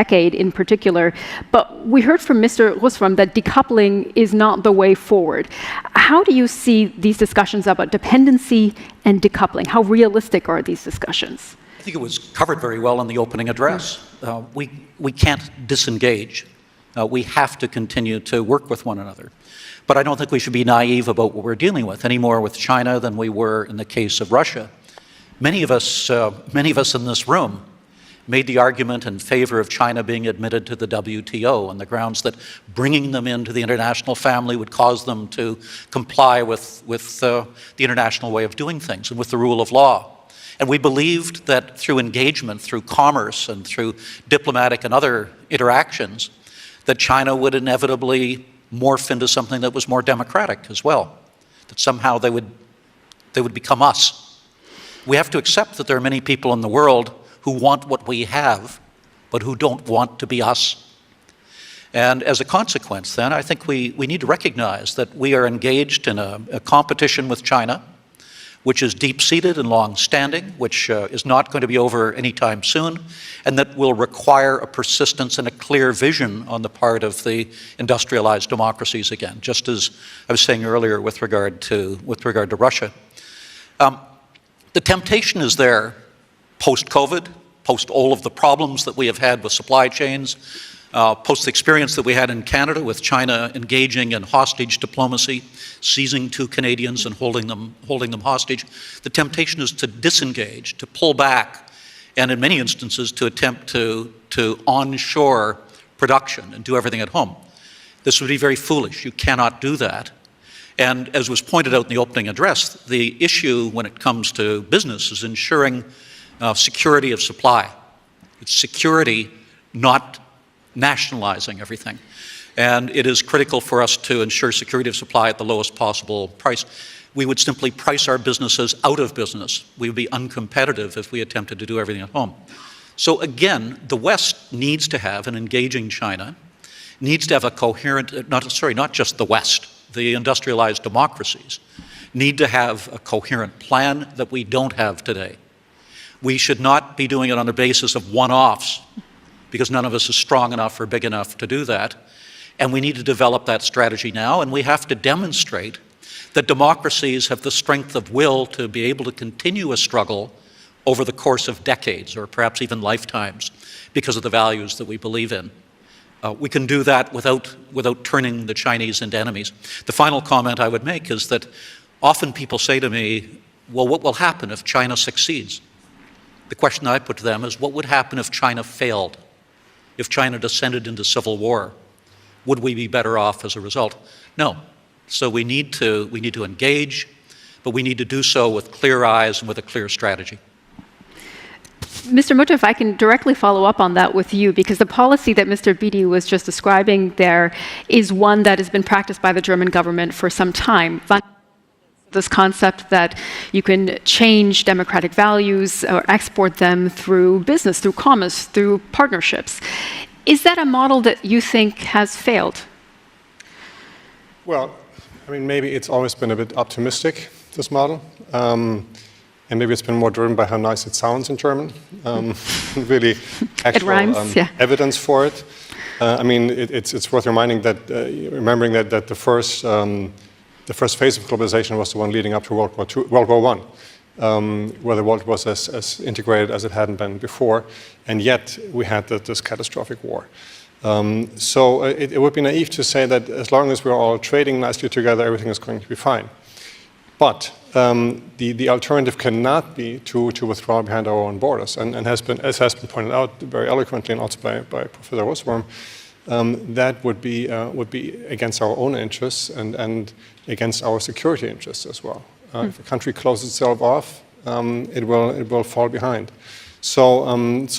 decade in particular. But we heard from Mr. Rusvam that decoupling is not the way forward. How do you see these discussions about dependency and decoupling? How realistic are these discussions? I think it was covered very well in the opening address. We can't disengage. We have to continue to work with one another. But I don't think we should be naive about what we're dealing with, any more with China than we were in the case of Russia. Many of us in this room made the argument in favor of China being admitted to the WTO on the grounds that bringing them into the international family would cause them to comply with the international way of doing things and with the rule of law. And we believed that through engagement, through commerce, and through diplomatic and other interactions, that China would inevitably morph into something that was more democratic as well, that somehow they would become us. We have to accept that there are many people in the world who want what we have, but who don't want to be us. And as a consequence, then, I think we need to recognize that we are engaged in a competition with China, which is deep-seated and long-standing, which is not going to be over anytime soon, and that will require a persistence and a clear vision on the part of the industrialized democracies again, just as I was saying earlier with regard to Russia. The temptation is there post-COVID, post all of the problems that we have had with supply chains, post the experience that we had in Canada with China engaging in hostage diplomacy, seizing 2 Canadians and holding them hostage. The temptation is to disengage, to pull back, and in many instances to attempt to onshore production and do everything at home. This would be very foolish. You cannot do that. And as was pointed out in the opening address, the issue when it comes to business is ensuring security of supply. It's security, not nationalizing everything. And it is critical for us to ensure security of supply at the lowest possible price. We would simply price our businesses out of business. We would be uncompetitive if we attempted to do everything at home. So again, the West needs to have an engaging China, needs to have a coherent, not just the West, the industrialized democracies, need to have a coherent plan that we don't have today. We should not be doing it on the basis of one-offs, because none of us is strong enough or big enough to do that. And we need to develop that strategy now, and we have to demonstrate that democracies have the strength of will to be able to continue a struggle over the course of decades, or perhaps even lifetimes, because of the values that we believe in. We can do that without turning the Chinese into enemies. The final comment I would make is that often people say to me, well, what will happen if China succeeds? The question I put to them is, what would happen if China failed? If China descended into civil war? Would we be better off as a result? No. So we need to engage, but we need to do so with clear eyes and with a clear strategy. Mr. Mutta, if I can directly follow up on that with you, because the policy that Mr. Bidi was just describing there is one that has been practiced by the German government for some time. This concept that you can change democratic values or export them through business, through commerce, through partnerships. Is that a model that you think has failed? Well, I mean, maybe it's always been a bit optimistic, this model. And maybe it's been more driven by how nice it sounds in German. Really actual evidence for it. I mean, it's worth remembering that the first phase of globalization was the one leading up to World War I, where the world was as integrated as it hadn't been before, and yet we had this catastrophic war. So it would be naive to say that as long as we're all trading nicely together, everything is going to be fine. But the alternative cannot be to withdraw behind our own borders, and as has been pointed out very eloquently and also by Professor Rusvam, that would be against our own interests and against our security interests as well. If a country closes itself off, it will fall behind. So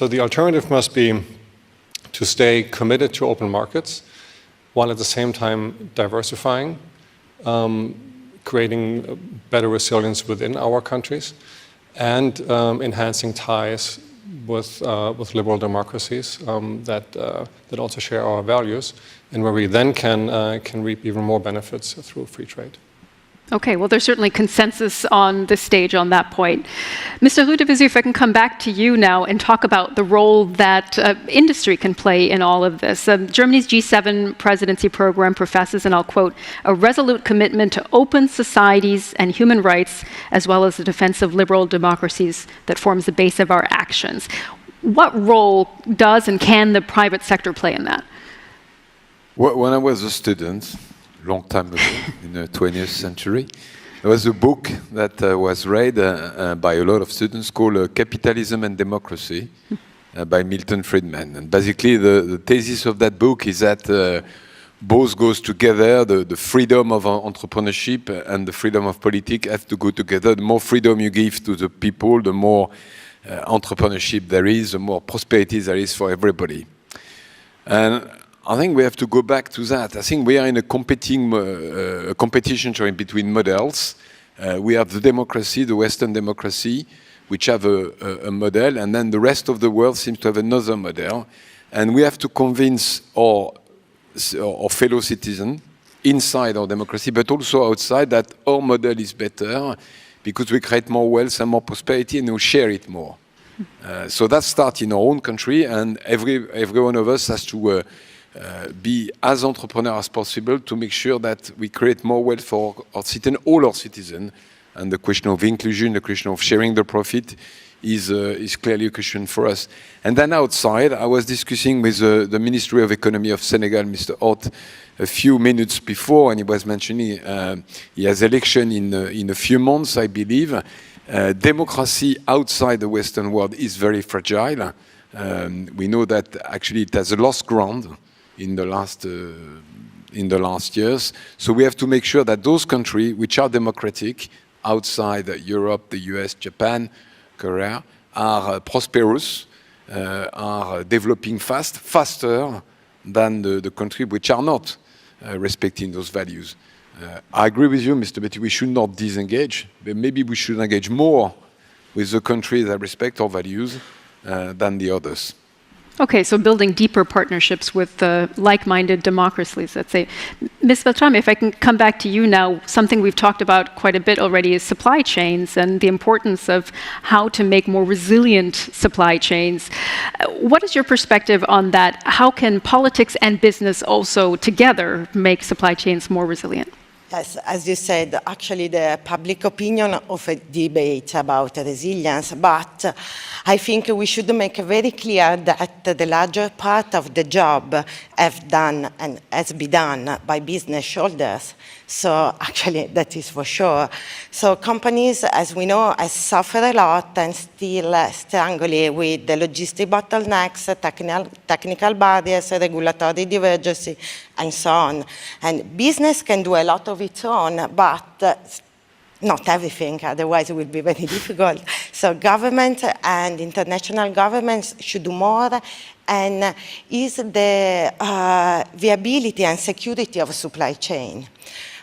the alternative must be to stay committed to open markets, while at the same time diversifying, creating better resilience within our countries, and enhancing ties with liberal democracies that also share our values, and where we then can reap even more benefits through free trade. Okay, well, there's certainly consensus on this stage on that point. Mr. Ludwig, if I can come back to you now and talk about the role that industry can play in all of this. Germany's G7 presidency program professes, and I'll quote, a resolute commitment to open societies and human rights, as well as the defense of liberal democracies that forms the base of our actions. What role does and can the private sector play in that? When I was a student, long time ago, in the 20th century, there was a book that was read by a lot of students called Capitalism and Democracy by Milton Friedman. And basically the thesis of that book is that both goes together, the freedom of entrepreneurship and the freedom of politics have to go together. The more freedom you give to the people, the more entrepreneurship there is, the more prosperity there is for everybody. And I think we have to go back to that. I think we are in a competition between models. We have the democracy, the Western democracy, which have a model, and then the rest of the world seems to have another model. And we have to convince our fellow citizens inside our democracy, but also outside, that our model is better because we create more wealth and more prosperity and we share it more. So that starts in our own country, and every one of us has to be as entrepreneur as possible to make sure that we create more wealth for our citizens, all our citizens. And the question of inclusion, the question of sharing the profit is clearly a question for us. And then outside, I was discussing with the Ministry of Economy of Senegal, Mr. Hott, a few minutes before, and he was mentioning he has election in a few months, I believe. Democracy outside the Western world is very fragile. We know that actually it has lost ground in the last years. So we have to make sure that those countries which are democratic outside Europe, the US, Japan, Korea, are prosperous, are developing faster than the countries which are not respecting those values. I agree with you, Mr. Betty, we should not disengage, but maybe we should engage more with the countries that respect our values than the others. Okay, so building deeper partnerships with like-minded democracies, let's say. Ms. Beltrame, if I can come back to you now, something we've talked about quite a bit already is supply chains and the importance of how to make more resilient supply chains. What is your perspective on that? How can politics and business also together make supply chains more resilient? Yes, as you said, actually the public opinion of a debate about resilience, but I think we should make very clear that the larger part of the job has been done by business shoulders. So actually that is for sure. So companies, as we know, have suffered a lot and still struggle with the logistic bottlenecks, technical barriers, regulatory divergency, and so on. And business can do a lot of its own, but not everything, otherwise it will be very difficult. So government and international governments should do more, and is the viability and security of a supply chain.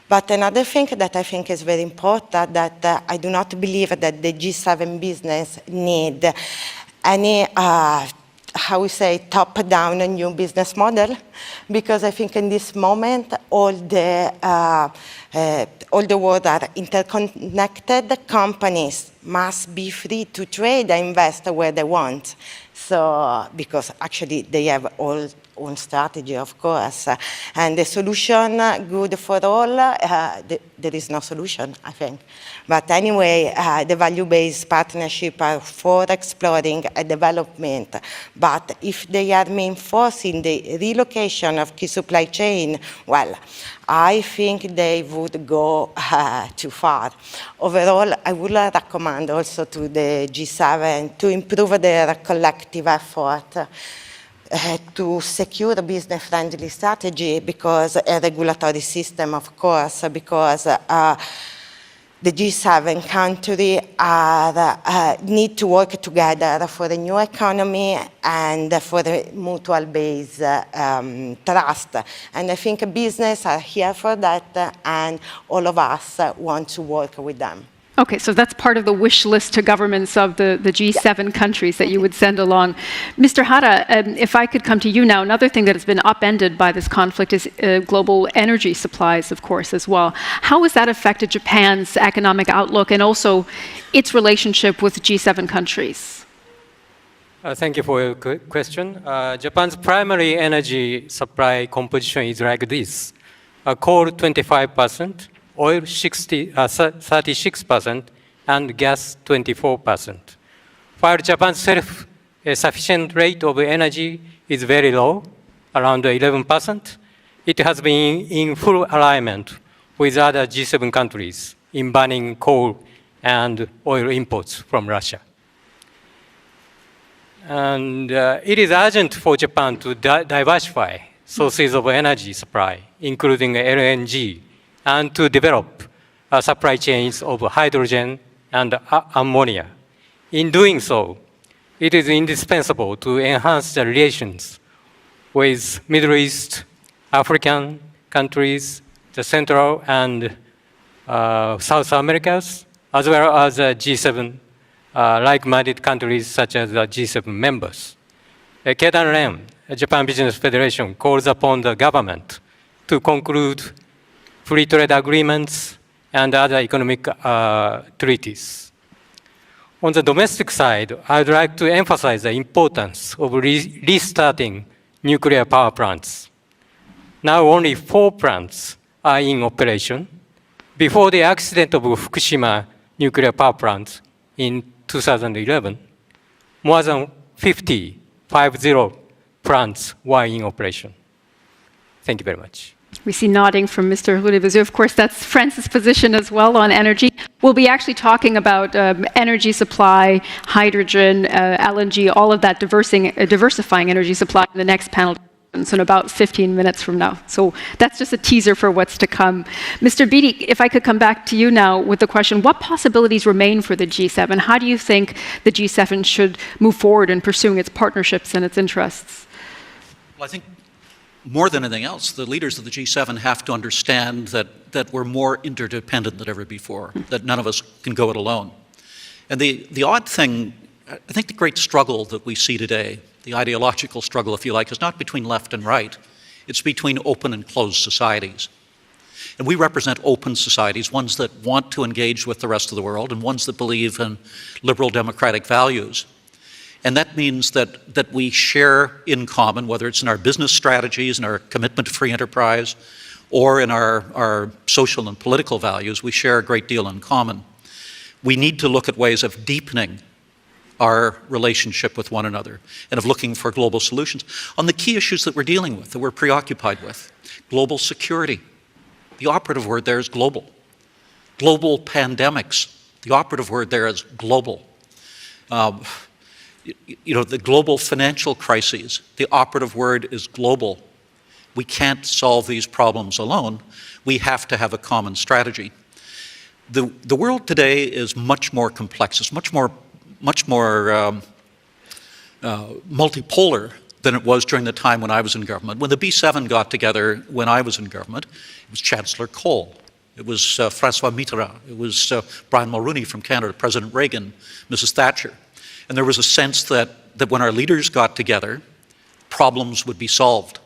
But another thing that I think is very important, that I do not believe that the G7 business need any how we say, top-down new business model, because I think in this moment all the world are interconnected. Companies must be free to trade and invest where they want. So, because actually they have all own strategy, of course, and the solution good for all, there is no solution, I think. But anyway, the value-based partnership are for exploring a development. But if they are reinforcing the relocation of key supply chain, well, I think they would go too far. Overall, I would recommend also to the G7 to improve their collective effort to secure a business-friendly strategy, because a regulatory system, of course, because the G7 countries need to work together for a new economy and for a mutual-based trust. And I think business are here for that, and all of us want to work with them. Okay, so that's part of the wish list to governments of the G7 countries that you would send along. Mr. Hara, if I could come to you now, another thing that has been upended by this conflict is global energy supplies, of course, as well. How has that affected Japan's economic outlook and also its relationship with G7 countries? Thank you for your question. Japan's primary energy supply composition is like this. Coal 25%, oil 36%, and gas 24%. While Japan's self-sufficient rate of energy is very low, around 11%, it has been in full alignment with other G7 countries in banning coal and oil imports from Russia. And it is urgent for Japan to diversify sources of energy supply, including LNG, and to develop supply chains of hydrogen and ammonia. In doing so, it is indispensable to enhance the relations with Middle East, African countries, the Central and South Americas, as well as G7 like-minded countries such as the G7 members. Kedan-Ren, Japan Business Federation, calls upon the government to conclude free trade agreements and other economic treaties. On the domestic side, I would like to emphasize the importance of restarting nuclear power plants. Now only 4 plants are in operation. Before the accident of Fukushima nuclear power plant in 2011, more than 50 plants were in operation. Thank you very much. We see nodding from Mr. Rudebezu. Of course, that's France's position as well on energy. We'll be actually talking about energy supply, hydrogen, LNG, all of that diversifying energy supply in the next panel in about 15 minutes from now. So that's just a teaser for what's to come. Mr. Beatty, if I could come back to you now with the question, what possibilities remain for the G7? How do you think the G7 should move forward in pursuing its partnerships and its interests? Well, I think more than anything else, the leaders of the G7 have to understand that we're more interdependent than ever before, that none of us can go it alone. And the odd thing, I think the great struggle that we see today, the ideological struggle, if you like, is not between left and right. It's between open and closed societies. And we represent open societies, ones that want to engage with the rest of the world and ones that believe in liberal democratic values. And that means that we share in common, whether it's in our business strategies and our commitment to free enterprise or in our social and political values, we share a great deal in common. We need to look at ways of deepening our relationship with one another and of looking for global solutions on the key issues that we're dealing with, that we're preoccupied with. Global security. The operative word there is global. Global pandemics. The operative word there is global. The global financial crises. The operative word is global. We can't solve these problems alone. We have to have a common strategy. The world today is much more complex. It's much more multipolar than it was during the time when I was in government. When the B7 got together when I was in government, it was Chancellor Kohl, it was François Mitterrand, it was Brian Mulroney from Canada, President Reagan, Mrs. Thatcher. And there was a sense that when our leaders got together, problems would be solved.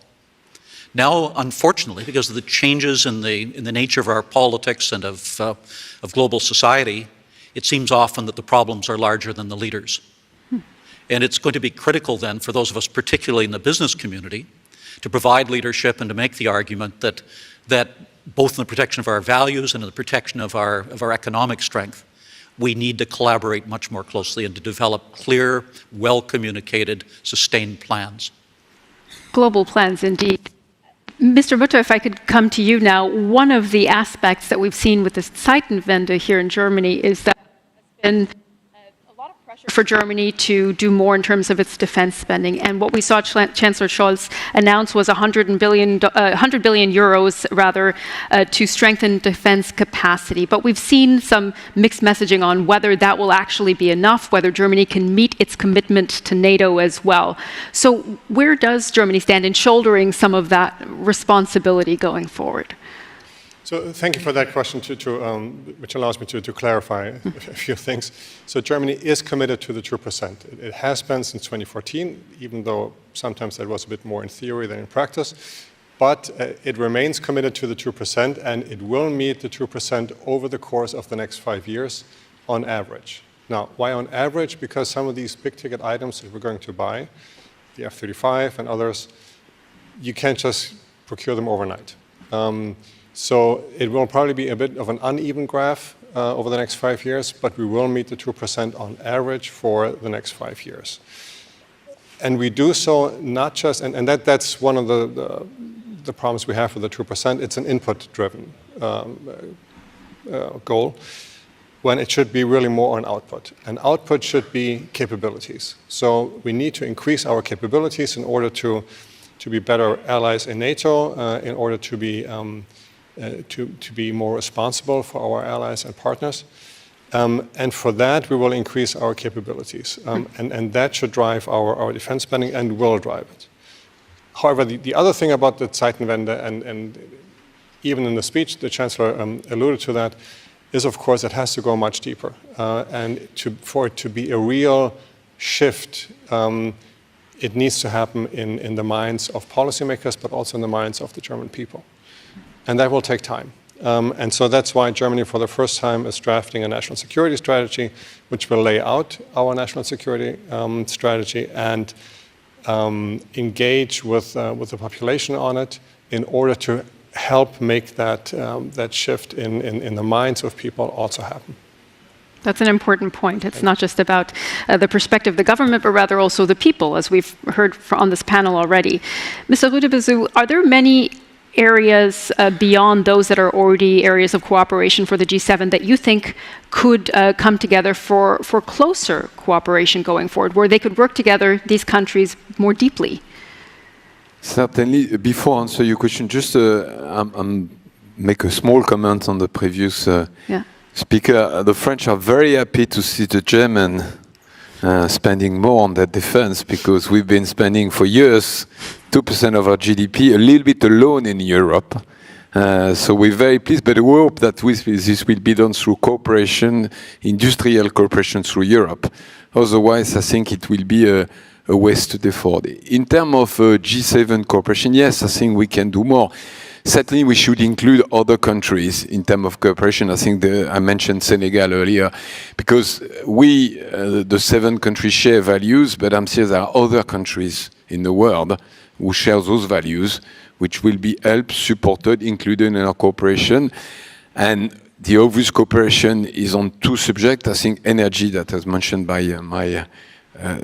Now, unfortunately, because of the changes in the nature of our politics and of global society, it seems often that the problems are larger than the leaders. And it's going to be critical then for those of us, particularly in the business community, to provide leadership and to make the argument that both in the protection of our values and in the protection of our economic strength, we need to collaborate much more closely and to develop clear, well-communicated, sustained plans. Global plans, indeed. Mr. Mutter, if I could come to you now, one of the aspects that we've seen with the Zeitenwende here in Germany is that there's been a lot of pressure for Germany to do more in terms of its defense spending. And what we saw Chancellor Scholz announce was 100 billion euros to strengthen defense capacity. But we've seen some mixed messaging on whether that will actually be enough, whether Germany can meet its commitment to NATO as well. So where does Germany stand in shouldering some of that responsibility going forward? So thank you for that question, which allows me to clarify a few things. So Germany is committed to the 2%. It has been since 2014, even though sometimes that was a bit more in theory than in practice. But it remains committed to the 2%, and it will meet the 2% over the course of the next 5 years on average. Now, why on average? Because some of these big-ticket items that we're going to buy, the F-35 and others, you can't just procure them overnight. So it will probably be a bit of an uneven graph over the next 5 years, but we will meet the 2% on average for the next 5 years. And we do so not just, and that's one of the problems we have with the 2%. It's an input-driven goal, when it should be really more on output. And output should be capabilities. So we need to increase our capabilities in order to be better allies in NATO, in order to be more responsible for our allies and partners. And for that, we will increase our capabilities. And that should drive our defense spending and will drive it. However, the other thing about the Zeitenwende, and even in the speech, the Chancellor alluded to that, is of course it has to go much deeper. And for it to be a real shift, it needs to happen in the minds of policymakers, but also in the minds of the German people. And that will take time. And so that's why Germany, for the first time, is drafting a national security strategy, which will lay out our national security strategy and engage with the population on it in order to help make that shift in the minds of people also happen. That's an important point. It's not just about the perspective of the government, but rather also the people, as we've heard on this panel already. Mr. Rüdebezow, are there many areas beyond those that are already areas of cooperation for the G7 that you think could come together for closer cooperation going forward, where they could work together, these countries, more deeply? Certainly. Before I answer your question, just make a small comment on the previous speaker. The French are very happy to see the German spending more on their defense, because we've been spending for years 2% of our GDP, a little bit alone in Europe. So we're very pleased, but we hope that this will be done through cooperation, industrial cooperation through Europe. Otherwise, I think it will be a waste to afford. In terms of G7 cooperation, yes, I think we can do more. Certainly, we should include other countries in terms of cooperation. I think I mentioned Senegal earlier, because we, the 7 countries, share values, but I'm sure there are other countries in the world who share those values, which will be helped, supported, included in our cooperation. And the obvious cooperation is on 2 subjects. I think energy, that was mentioned by my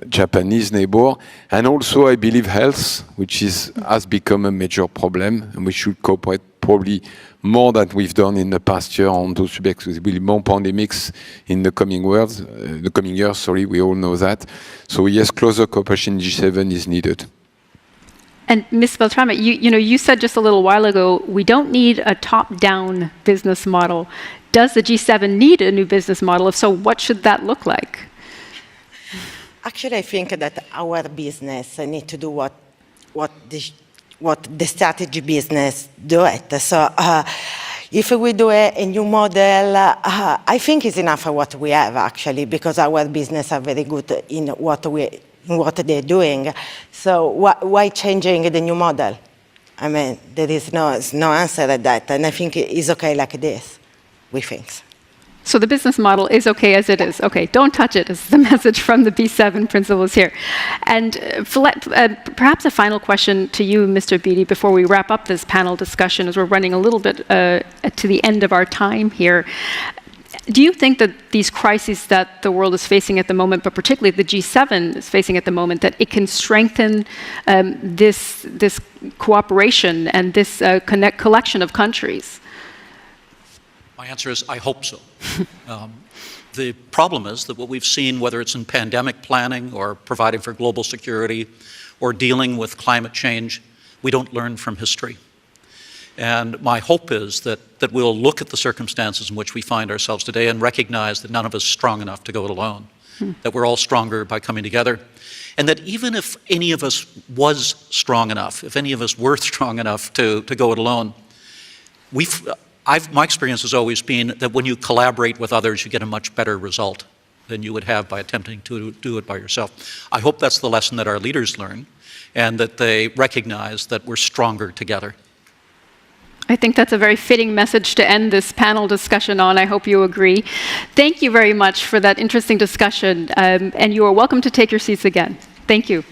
Japanese neighbor, and also I believe health, which has become a major problem, and we should cooperate probably more than we've done in the past year on those subjects. There will be more pandemics in the coming years. We all know that. So yes, closer cooperation in G7 is needed. And Ms. Beltrame, you said just a little while ago, we don't need a top-down business model. Does the G7 need a new business model? If so, what should that look like? Actually, I think that our business need to do what the strategy business do it. So if we do a new model, I think it's enough for what we have, actually, because our business are very good in what they're doing. So why changing the new model? I mean, there is no answer at that, and I think it's okay like this, we think. So the business model is okay as it is. Okay, don't touch it is the message from the B7 principles here. And perhaps a final question to you, Mr. Beattie, before we wrap up this panel discussion, as we're running a little bit to the end of our time here. Do you think that these crises that the world is facing at the moment, but particularly the G7 is facing at the moment, that it can strengthen this cooperation and this collection of countries? My answer is, I hope so. The problem is that what we've seen, whether it's in pandemic planning or providing for global security or dealing with climate change, we don't learn from history. And my hope is that we'll look at the circumstances in which we find ourselves today and recognize that none of us is strong enough to go it alone, that we're all stronger by coming together. And that even if any of us was strong enough, if any of us were strong enough to go it alone, my experience has always been that when you collaborate with others, you get a much better result than you would have by attempting to do it by yourself. I hope that's the lesson that our leaders learn, and that they recognize that we're stronger together. I think that's a very fitting message to end this panel discussion on. I hope you agree. Thank you very much for that interesting discussion, and you are welcome to take your seats again. Thank you.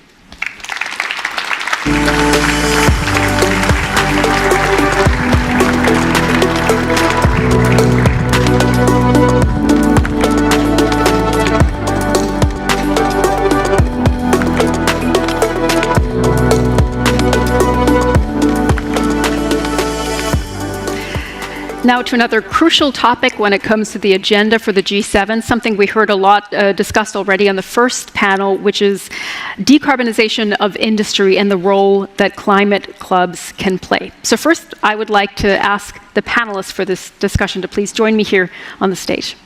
Now to another crucial topic when it comes to the agenda for the G7, something we heard a lot discussed already on the first panel, which is decarbonization of industry and the role that climate clubs can play. So first, I would like to ask the panelists for this discussion to please join me here on the stage.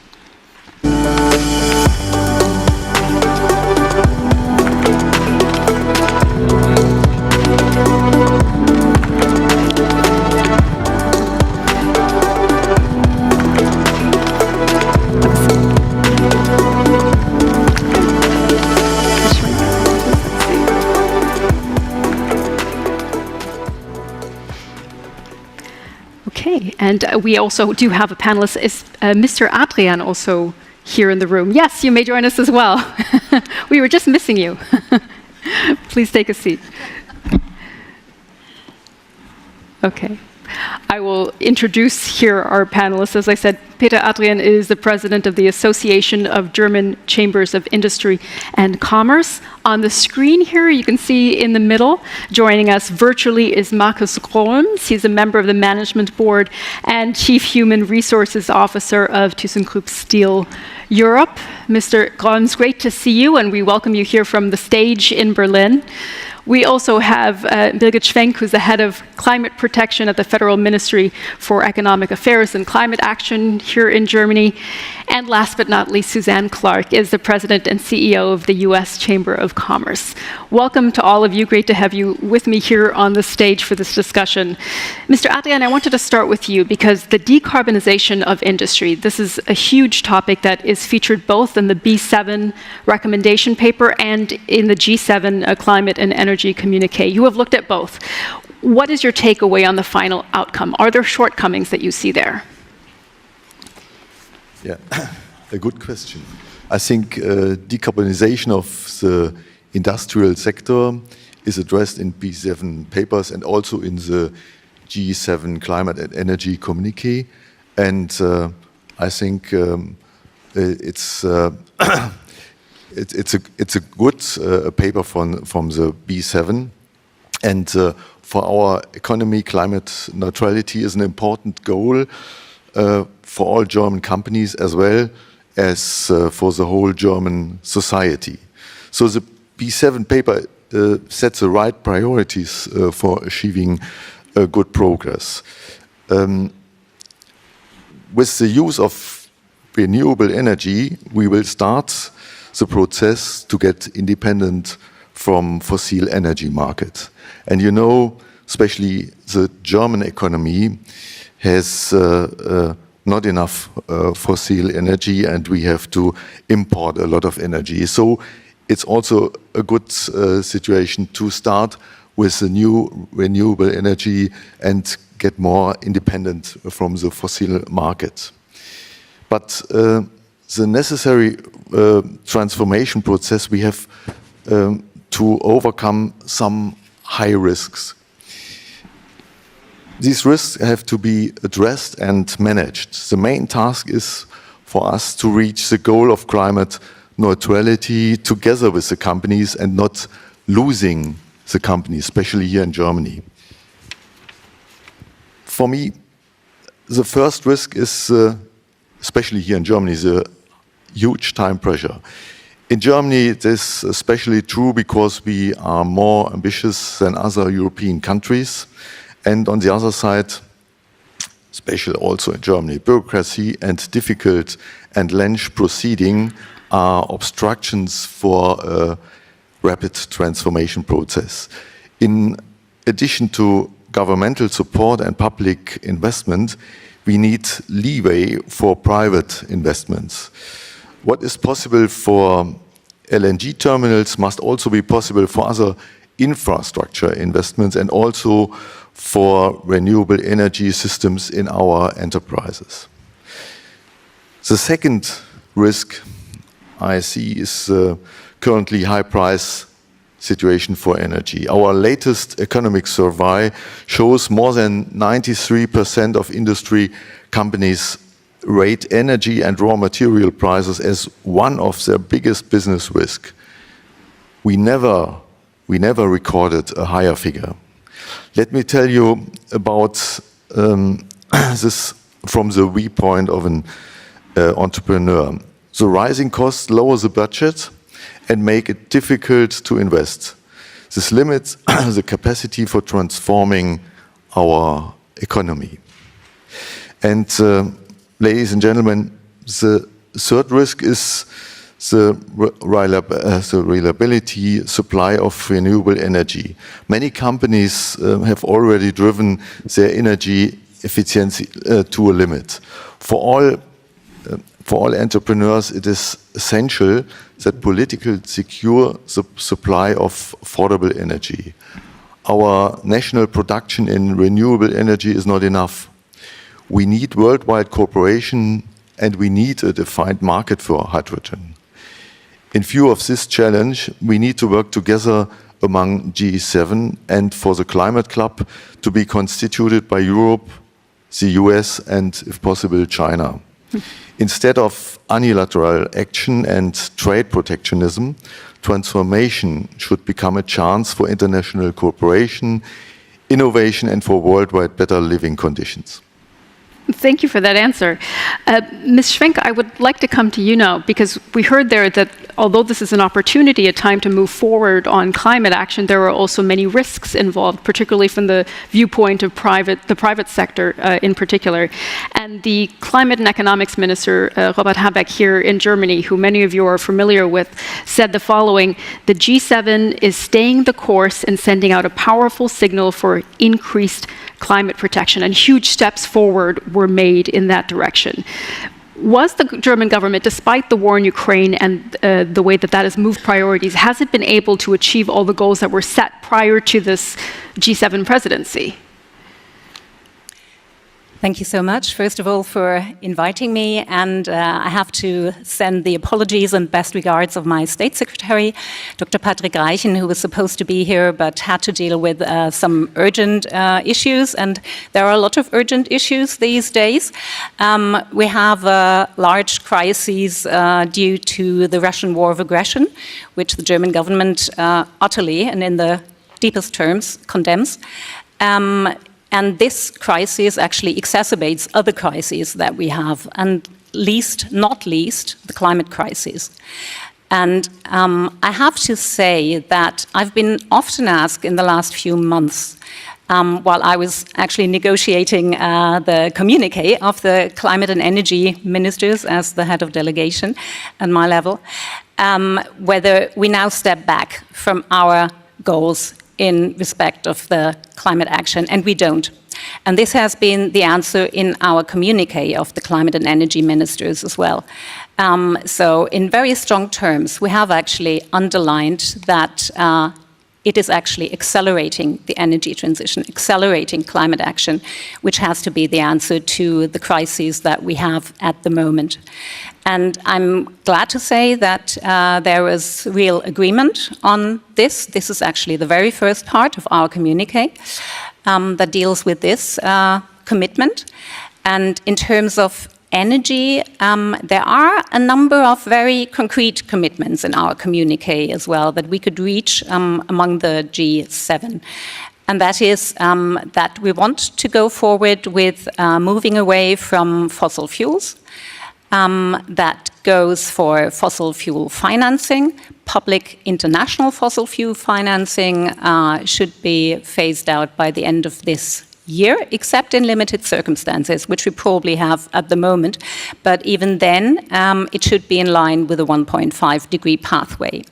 Okay, and we also do have a panelist. Is Mr. Adrian also here in the room? Yes, you may join us as well. We were just missing you. Please take a seat. Okay. I will introduce here our panelists. As I said, Peter Adrian is the president of the Association of German Chambers of Industry and Commerce. On the screen here, you can see in the middle, joining us virtually is Markus Grohms. He's a member of the management board and chief human resources officer of ThyssenKrupp Steel Europe. Mr. Grohms, great to see you, and we welcome you here from the stage in Berlin. We also have Birgit Schwenk, who's the head of climate protection at the Federal Ministry for Economic Affairs and Climate Action here in Germany. And last but not least, Suzanne Clark is the president and CEO of the US Chamber of Commerce. Welcome to all of you. Great to have you with me here on the stage for this discussion. Mr. Adrian, I wanted to start with you because the decarbonization of industry, this is a huge topic that is featured both in the B7 recommendation paper and in the G7 climate and energy communique. You have looked at both. What is your takeaway on the final outcome? Are there shortcomings that you see there? Yeah, a good question. I think decarbonization of the industrial sector is addressed in B7 papers and also in the G7 climate and energy communique. And I think it's a good paper from the B7, and for our economy, climate neutrality is an important goal for all German companies as well as for the whole German society. So the B7 paper sets the right priorities for achieving good progress. With the use of renewable energy, we will start the process to get independent from fossil energy market. And you know, especially the German economy has not enough fossil energy, and we have to import a lot of energy. So it's also a good situation to start with the new renewable energy and get more independent from the fossil market. But the necessary transformation process, we have to overcome some high risks. These risks have to be addressed and managed. The main task is for us to reach the goal of climate neutrality together with the companies and not losing the companies, especially here in Germany. For me, the first risk is, especially here in Germany, the huge time pressure. In Germany, it is especially true because we are more ambitious than other European countries. And on the other side, especially also in Germany, bureaucracy and difficult and lengthy proceeding are obstructions for a rapid transformation process. In addition to governmental support and public investment, we need leeway for private investments. What is possible for LNG terminals must also be possible for other infrastructure investments and also for renewable energy systems in our enterprises. The second risk I see is currently high price situation for energy. Our latest economic survey shows more than 93% of industry companies rate energy and raw material prices as one of their biggest business risk. We never recorded a higher figure. Let me tell you about this from the viewpoint of an entrepreneur. The rising costs lower the budget and make it difficult to invest. This limits the capacity for transforming our economy. And ladies and gentlemen, the third risk is the reliability supply of renewable energy. Many companies have already driven their energy efficiency to a limit. For all entrepreneurs, it is essential that politically secure the supply of affordable energy. Our national production in renewable energy is not enough. We need worldwide cooperation and we need a defined market for hydrogen. In view of this challenge, we need to work together among G7 and for the Climate Club to be constituted by Europe, the US and, if possible, China. Instead of unilateral action and trade protectionism, transformation should become a chance for international cooperation, innovation, and for worldwide better living conditions. Thank you for that answer. Ms. Schwenk, I would like to come to you now, because we heard there that although this is an opportunity, a time to move forward on climate action, there are also many risks involved, particularly from the viewpoint of the private sector in particular. And the Climate and Economics Minister, Robert Habeck, here in Germany, who many of you are familiar with, said the following: the G7 is staying the course and sending out a powerful signal for increased climate protection, and huge steps forward were made in that direction. Was the German government, despite the war in Ukraine and the way that has moved priorities, has it been able to achieve all the goals that were set prior to this G7 presidency? Thank you so much, first of all, for inviting me. And I have to send the apologies and best regards of my State Secretary, Dr. Patrick Reichen, who was supposed to be here but had to deal with some urgent issues. And there are a lot of urgent issues these days. We have large crises due to the Russian war of aggression, which the German government utterly and in the deepest terms condemns. And this crisis actually exacerbates other crises that we have, and not least, the climate crisis. And I have to say that I've been often asked in the last few months, while I was actually negotiating the communique of the climate and energy ministers as the head of delegation at my level, whether we now step back from our goals in respect of the climate action, and we don't. And this has been the answer in our communique of the climate and energy ministers as well. So in very strong terms, we have actually underlined that it is actually accelerating the energy transition, accelerating climate action, which has to be the answer to the crises that we have at the moment. And I'm glad to say that there is real agreement on this. This is actually the very first part of our communique that deals with this commitment. And in terms of energy, there are a number of very concrete commitments in our communique as well that we could reach among the G7. And that is that we want to go forward with moving away from fossil fuels. That goes for fossil fuel financing. Public international fossil fuel financing should be phased out by the end of this year, except in limited circumstances, which we probably have at the moment. But even then, it should be in line with a 1.5-degree pathway.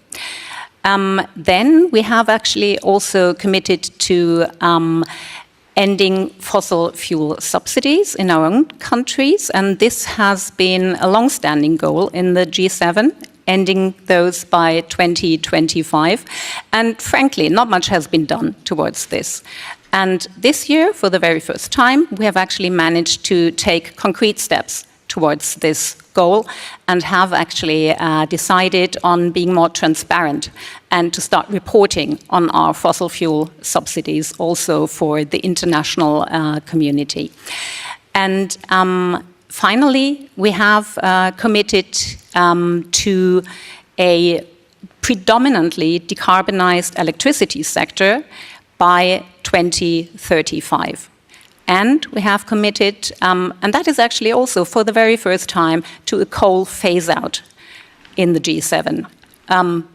Then we have actually also committed to ending fossil fuel subsidies in our own countries, and this has been a long-standing goal in the G7, ending those by 2025. And frankly, not much has been done towards this. And this year, for the very first time, we have actually managed to take concrete steps towards this goal and have actually decided on being more transparent and to start reporting on our fossil fuel subsidies also for the international community. And finally, we have committed to a predominantly decarbonized electricity sector by 2035. And we have committed, and that is actually also for the very first time, to a coal phase-out in the G7,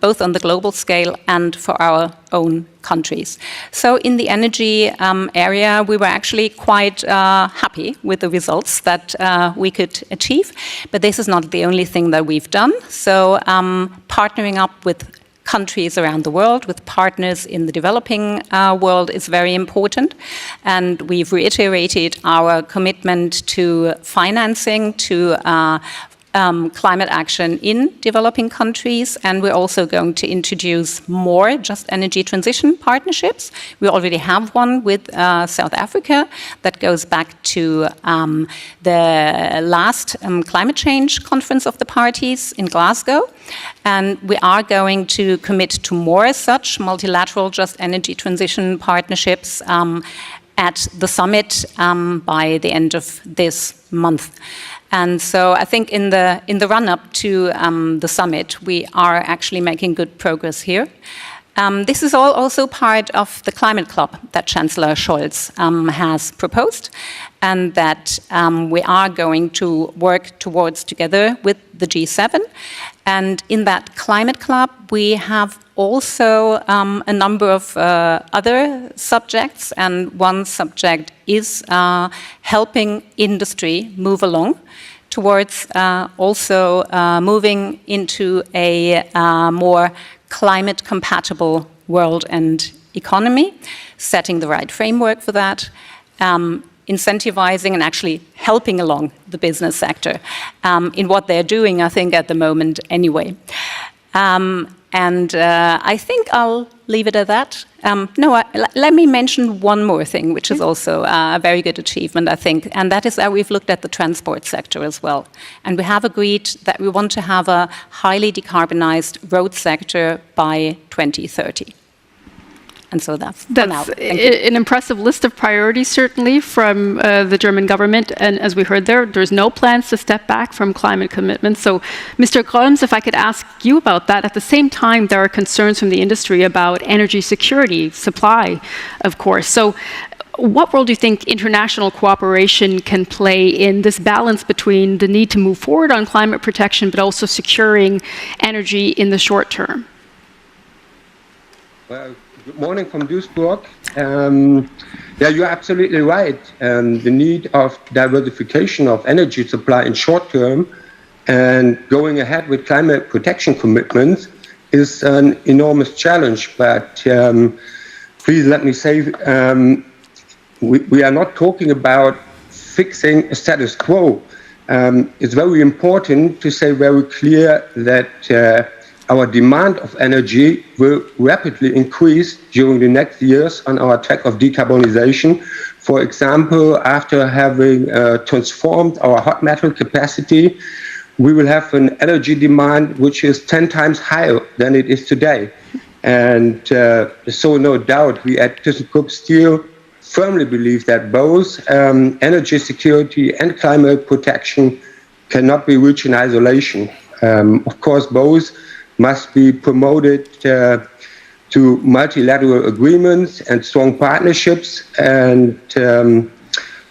both on the global scale and for our own countries. So in the energy area, we were actually quite happy with the results that we could achieve. But this is not the only thing that we've done. So partnering up with countries around the world, with partners in the developing world is very important. And we've reiterated our commitment to financing, to climate action in developing countries, and we're also going to introduce more just energy transition partnerships. We already have one with South Africa that goes back to the last climate change conference of the parties in Glasgow, and we are going to commit to more such multilateral just energy transition partnerships at the summit by the end of this month. And so I think in the run-up to the summit, we are actually making good progress here. This is also part of the climate club that Chancellor Scholz has proposed, and that we are going to work towards together with the G7. And in that climate club, we have also a number of other subjects, and one subject is helping industry move along towards also moving into a more climate-compatible world and economy, setting the right framework for that, incentivizing and actually helping along the business sector in what they're doing, I think, at the moment anyway. And I think I'll leave it at that. Let me mention one more thing, which is also a very good achievement, I think, and that is that we've looked at the transport sector as well. And we have agreed that we want to have a highly decarbonized road sector by 2030. And so that's an impressive list of priorities, certainly, from the German government. And as we heard there's no plans to step back from climate commitments. So, Mr. Gröms, if I could ask you about that. At the same time, there are concerns from the industry about energy security, supply, of course. So, what role do you think international cooperation can play in this balance between the need to move forward on climate protection, but also securing energy in the short term? Well, good morning from Duisburg. Yeah, you're absolutely right. The need of diversification of energy supply in short term and going ahead with climate protection commitments is an enormous challenge. But please let me say, we are not talking about fixing a status quo. It's very important to say very clear that our demand of energy will rapidly increase during the next years on our track of decarbonization. For example, after having transformed our hot metal capacity, we will have an energy demand which is 10 times higher than it is today. And so no doubt we at ThyssenKrupp Steel firmly believe that both energy security and climate protection cannot be reached in isolation. Of course, both must be promoted to multilateral agreements and strong partnerships. And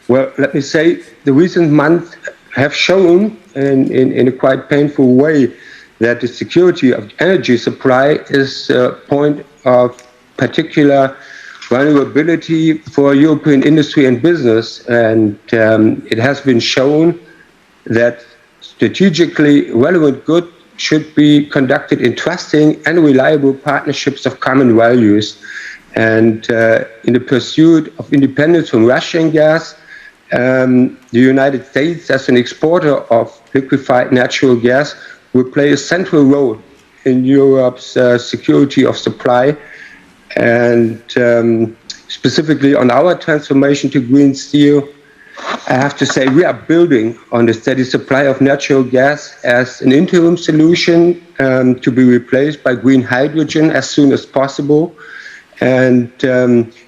well, let me say, the recent months have shown in a quite painful way that the security of energy supply is a point of particular vulnerability for European industry and business. And it has been shown that strategically relevant goods should be conducted in trusting and reliable partnerships of common values. And in the pursuit of independence from Russian gas, the United States, as an exporter of liquefied natural gas, will play a central role in Europe's security of supply. And specifically on our transformation to green steel, I have to say we are building on the steady supply of natural gas as an interim solution to be replaced by green hydrogen as soon as possible. And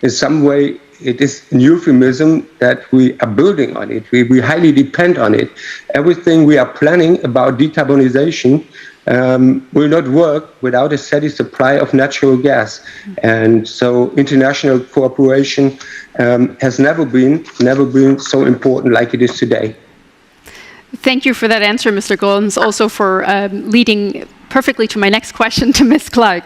in some way, it is a euphemism that we are building on it. We highly depend on it. Everything we are planning about decarbonization will not work without a steady supply of natural gas. And so international cooperation has never been so important like it is today. Thank you for that answer, Mr. Gollens, also for leading perfectly to my next question to Ms. Clark.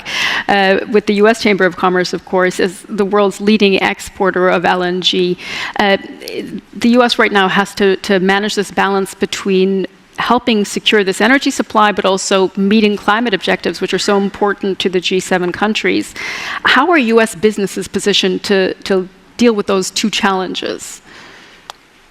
With the U.S. Chamber of Commerce, of course, as the world's leading exporter of LNG, the U.S. right now has to manage this balance between helping secure this energy supply, but also meeting climate objectives, which are so important to the G7 countries. How are U.S. businesses positioned to deal with those two challenges?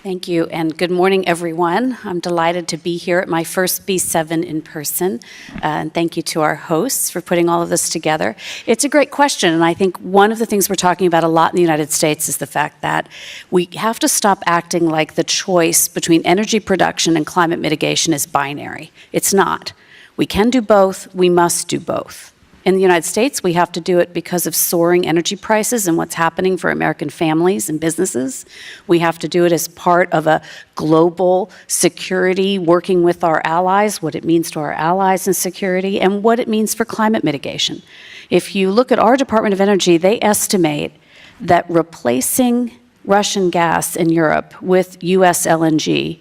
Thank you, and good morning, everyone. I'm delighted to be here at my first B7 in person, and thank you to our hosts for putting all of this together. It's a great question, and I think one of the things we're talking about a lot in the United States is the fact that we have to stop acting like the choice between energy production and climate mitigation is binary. It's not. We can do both, we must do both. In the United States, we have to do it because of soaring energy prices and what's happening for American families and businesses. We have to do it as part of a global security, working with our allies, what it means to our allies in security, and what it means for climate mitigation. If you look at our Department of Energy, they estimate that replacing Russian gas in Europe with US LNG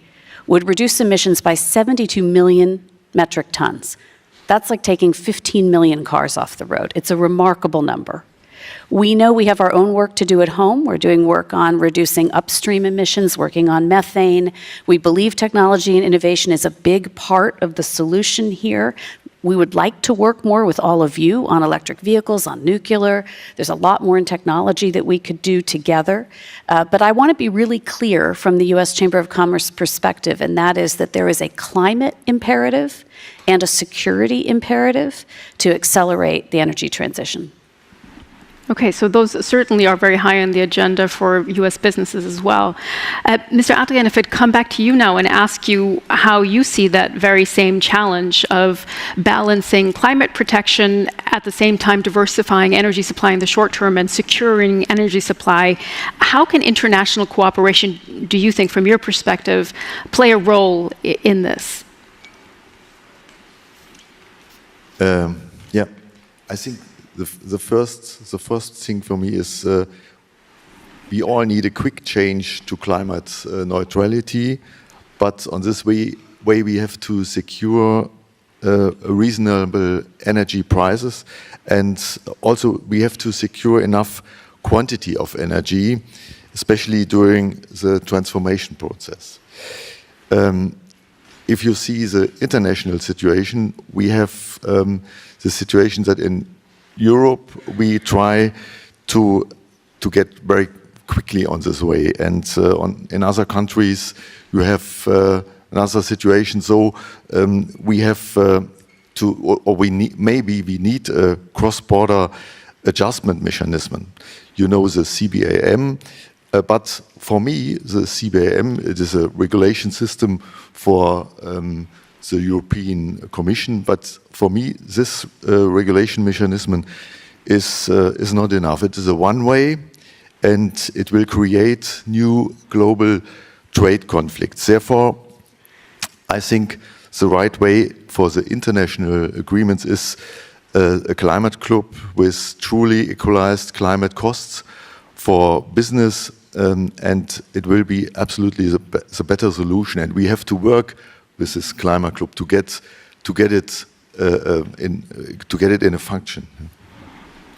would reduce emissions by 72 million metric tons. That's like taking 15 million cars off the road. It's a remarkable number. We know we have our own work to do at home. We're doing work on reducing upstream emissions, working on methane. We believe technology and innovation is a big part of the solution here. We would like to work more with all of you on electric vehicles, on nuclear. There's a lot more in technology that we could do together. But I want to be really clear from the U.S. Chamber of Commerce perspective, and that is that there is a climate imperative and a security imperative to accelerate the energy transition. Okay, so those certainly are very high on the agenda for U.S. businesses as well. Mr. Adrian, if I'd come back to you now and ask you how you see that very same challenge of balancing climate protection at the same time diversifying energy supply in the short term and securing energy supply, how can international cooperation, do you think, from your perspective, play a role in this? Yeah, I think the first thing for me is we all need a quick change to climate neutrality, but on this way we have to secure reasonable energy prices, and also we have to secure enough quantity of energy, especially during the transformation process. If you see the international situation, we have the situation that in Europe we try to get very quickly on this way, and in other countries you have another situation. So we have we need a cross-border adjustment mechanism. You know, the CBAM. But for me, the CBAM, it is a regulation system for the European Commission. But for me, this regulation mechanism is not enough. It is a one-way, and it will create new global trade conflicts. Therefore, I think the right way for the international agreements is a climate club with truly equalized climate costs for business, and it will be absolutely the better solution. And we have to work with this climate club to get it in a function.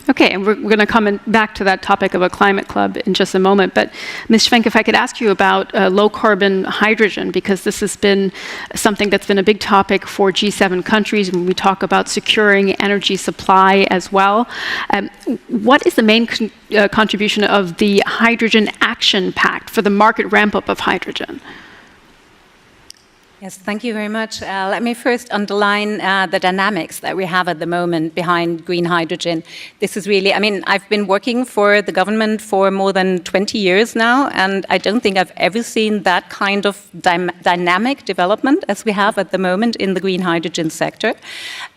Okay, and we're going to come back to that topic of a climate club in just a moment. But Ms. Schwenk, if I could ask you about low-carbon hydrogen, because this has been something that's been a big topic for G7 countries when we talk about securing energy supply as well. What is the main contribution of the Hydrogen Action Pact for the market ramp-up of hydrogen? Yes, thank you very much. Let me first underline the dynamics that we have at the moment behind green hydrogen. This is really, I mean, I've been working for the government for more than 20 years now, and I don't think I've ever seen that kind of dynamic development as we have at the moment in the green hydrogen sector.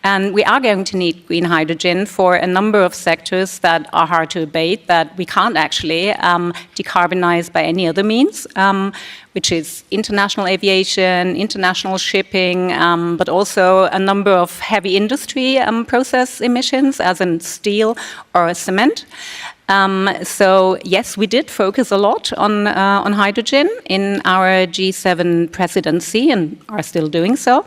And we are going to need green hydrogen for a number of sectors that are hard to abate, that we can't actually decarbonize by any other means, which is international aviation, international shipping, but also a number of heavy industry process emissions, as in steel or cement. So yes, we did focus a lot on hydrogen in our G7 presidency and are still doing so.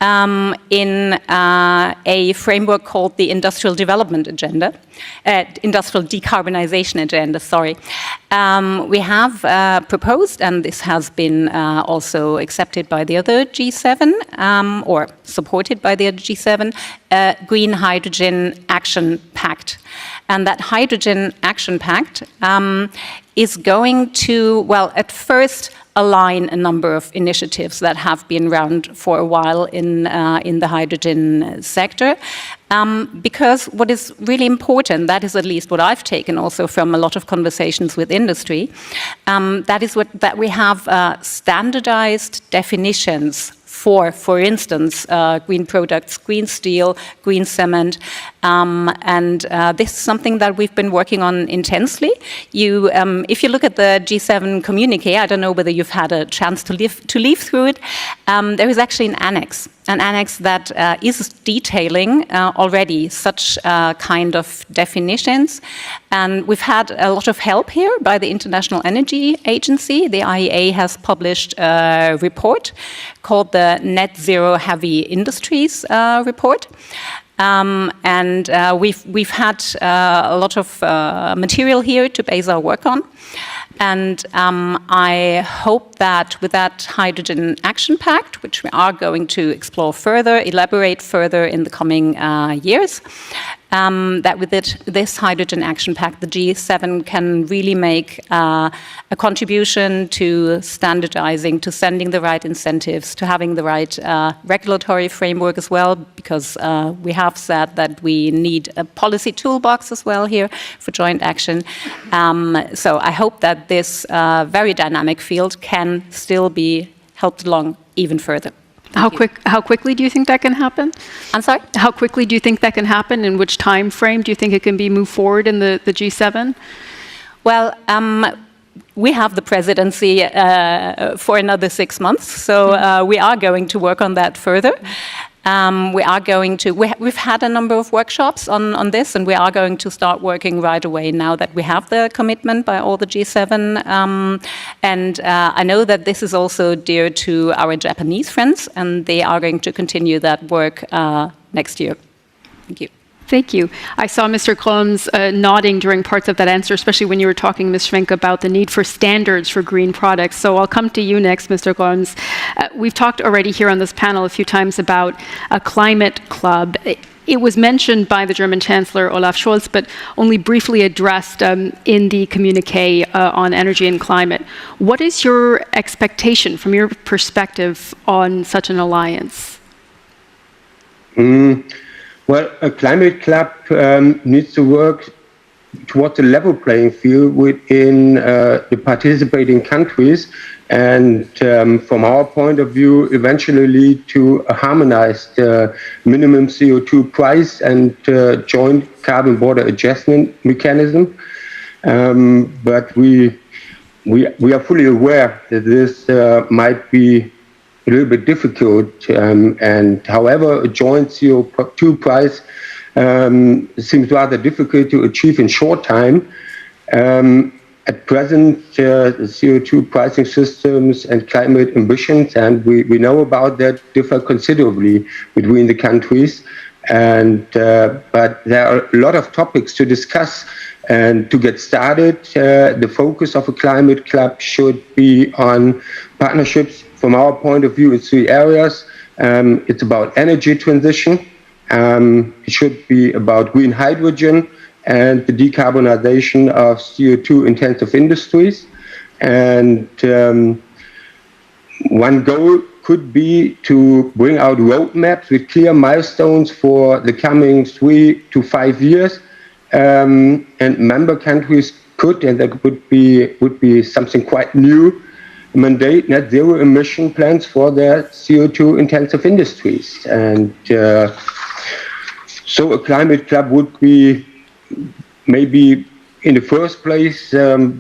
In a framework called the Industrial Development Agenda, Industrial Decarbonization Agenda, sorry. We have proposed, and this has been also accepted by the other G7, or supported by the other G7, Green Hydrogen Action Pact. And that Hydrogen Action Pact is going to, well, at first, align a number of initiatives that have been around for a while in the hydrogen sector. Because what is really important, that is at least what I've taken also from a lot of conversations with industry, that is that we have standardized definitions for instance, green products, green steel, green cement, and this is something that we've been working on intensely. If you look at the G7 communique, I don't know whether you've had a chance to leaf through it, there is actually an annex that is detailing already such kind of definitions. And we've had a lot of help here by the International Energy Agency. The IEA has published a report called the Net Zero Heavy Industries report. And we've had a lot of material here to base our work on. And I hope that with that Hydrogen Action Pact, which we are going to explore further, elaborate further in the coming years, that with this Hydrogen Action Pact, the G7 can really make a contribution to standardizing, to sending the right incentives, to having the right regulatory framework as well, because we have said that we need a policy toolbox as well here for joint action. So I hope that this very dynamic field can still be helped along even further. How quickly do you think that can happen? I'm sorry? How quickly do you think that can happen? In which time frame do you think it can be moved forward in the G7? Well, we have the presidency for another 6 months, so we are going to work on that further. We've had a number of workshops on this, and we are going to start working right away now that we have the commitment by all the G7. And I know that this is also dear to our Japanese friends, and they are going to continue that work next year. Thank you. Thank you. I saw Mr. Kroms nodding during parts of that answer, especially when you were talking, Ms. Schwenk, about the need for standards for green products. So I'll come to you next, Mr. Kroms. We've talked already here on this panel a few times about a climate club. It was mentioned by the German Chancellor Olaf Scholz, but only briefly addressed in the communique on energy and climate. What is your expectation from your perspective on such an alliance? Well, a climate club needs to work towards a level playing field within the participating countries, and from our point of view, eventually lead to a harmonized minimum CO2 price and joint carbon border adjustment mechanism. But we are fully aware that this might be a little bit difficult, and however, a joint CO2 price seems rather difficult to achieve in short time. At present, CO2 pricing systems and climate ambitions, and we know about that, differ considerably between the countries. But there are a lot of topics to discuss. And to get started, the focus of a climate club should be on partnerships from our point of view in 3 areas. It's about energy transition. It should be about green hydrogen and the decarbonization of CO2-intensive industries. And one goal could be to bring out roadmaps with clear milestones for the coming 3 to 5 years. And member countries could, and that would be something quite new, mandate net zero emission plans for their CO2-intensive industries. And so a climate club would be maybe in the first place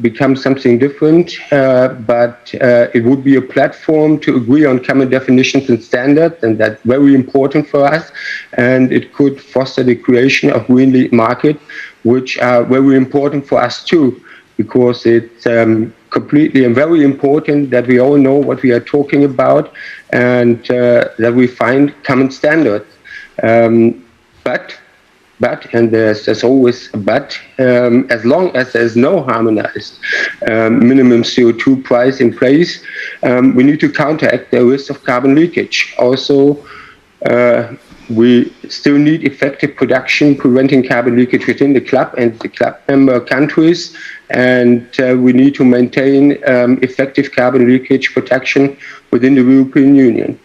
become something different, but it would be a platform to agree on common definitions and standards, and that's very important for us. And it could foster the creation of green market, which are very important for us too, because it's completely and very important that we all know what we are talking about and that we find common standards. But, and there's always a but, as long as there's no harmonized minimum CO2 price in place, we need to counteract the risk of carbon leakage. Also, we still need effective production preventing carbon leakage within the club and the club member countries, and we need to maintain effective carbon leakage protection within the European Union.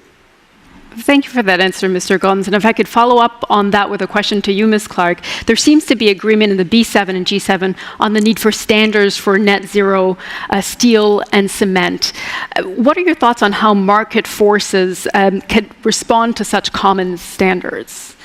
Thank you for that answer, Mr. Gons. And if I could follow up on that with a question to you, Ms. Clark. There seems to be agreement in the B7 and G7 on the need for standards for net zero steel and cement. What are your thoughts on how market forces could respond to such common standards?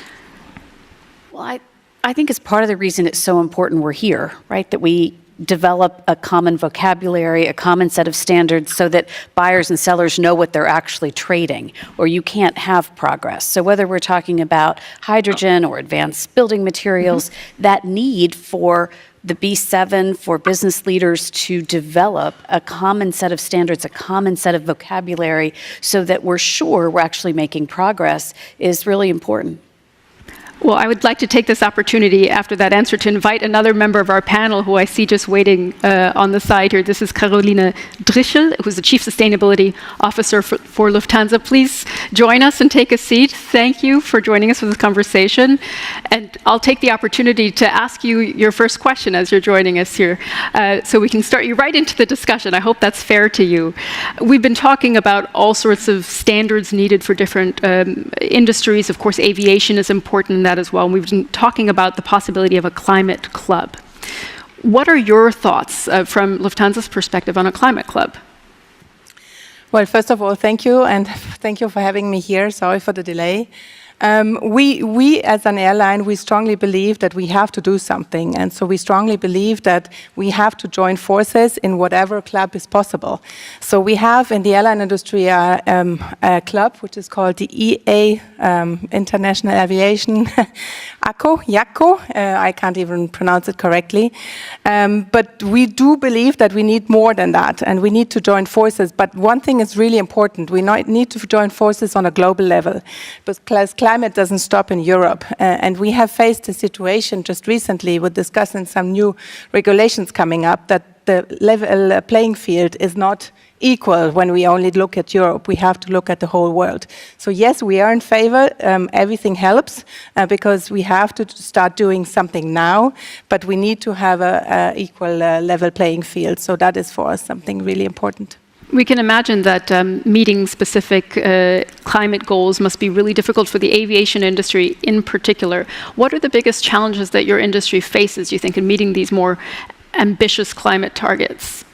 Well, I think it's part of the reason it's so important we're here, right? That we develop a common vocabulary, a common set of standards so that buyers and sellers know what they're actually trading, or you can't have progress. So whether we're talking about hydrogen or advanced building materials, that need for the B7, for business leaders to develop a common set of standards, a common set of vocabulary, so that we're sure we're actually making progress is really important. Well, I would like to take this opportunity after that answer to invite another member of our panel who I see just waiting on the side here. This is Caroline Drischel, who's the Chief Sustainability Officer for Lufthansa. Please join us and take a seat. Thank you for joining us for this conversation. And I'll take the opportunity to ask you your first question as you're joining us here, so we can start you right into the discussion. I hope that's fair to you. We've been talking about all sorts of standards needed for different industries. Of course, aviation is important in that as well. We've been talking about the possibility of a climate club. What are your thoughts from Lufthansa's perspective on a climate club? Well, first of all, thank you, and thank you for having me here. Sorry for the delay. We as an airline, we strongly believe that we have to do something. And so we strongly believe that we have to join forces in whatever club is possible. So we have in the airline industry a club which is called the EA, International Aviation, IACO. I can't even pronounce it correctly. But we do believe that we need more than that, and we need to join forces. But one thing is really important. We need to join forces on a global level, because climate doesn't stop in Europe. And we have faced a situation just recently with discussing some new regulations coming up that the level playing field is not equal when we only look at Europe. We have to look at the whole world. So yes, we are in favor. Everything helps because we have to start doing something now, but we need to have an equal level playing field. So that is for us something really important. We can imagine that meeting specific climate goals must be really difficult for the aviation industry in particular. What are the biggest challenges that your industry faces, do you think, in meeting these more ambitious climate targets?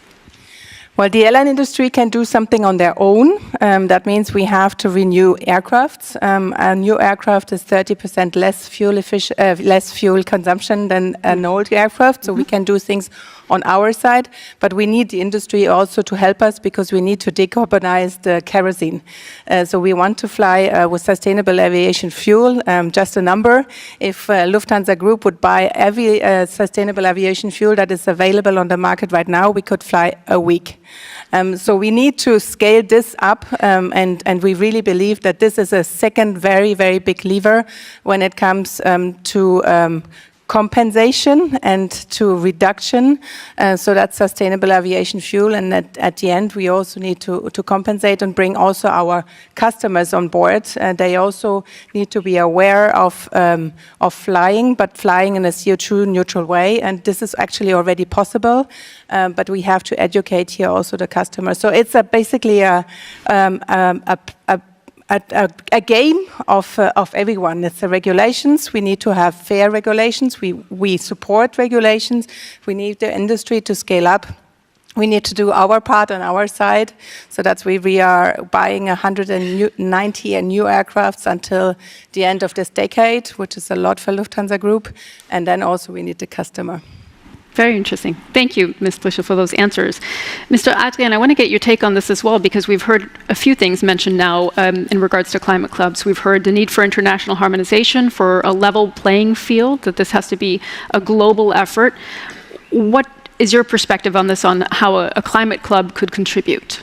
Well, the airline industry can do something on their own. That means we have to renew aircrafts. A new aircraft is 30% less fuel consumption than an old aircraft, so we can do things on our side, but we need the industry also to help us because we need to decarbonize the kerosene. So we want to fly with sustainable aviation fuel. Just a number, if Lufthansa Group would buy every sustainable aviation fuel that is available on the market right now, we could fly a week. So we need to scale this up, and we really believe that this is a second very, very big lever when it comes to compensation and to reduction. So that's sustainable aviation fuel, and at the end we also need to compensate and bring also our customers on board. They also need to be aware of flying, but flying in a CO2 neutral way, and this is actually already possible, but we have to educate here also the customers. So it's basically a game of everyone. It's the regulations. We need to have fair regulations. We support regulations. We need the industry to scale up. We need to do our part on our side. So that's why we are buying 190 new aircrafts until the end of this decade, which is a lot for Lufthansa Group. And then also we need the customer. Very interesting. Thank you, Ms. Plischer, for those answers. Mr. Adrian, I want to get your take on this as well, because we've heard a few things mentioned now in regards to climate clubs. We've heard the need for international harmonization, for a level playing field, that this has to be a global effort. What is your perspective on this, on how a climate club could contribute?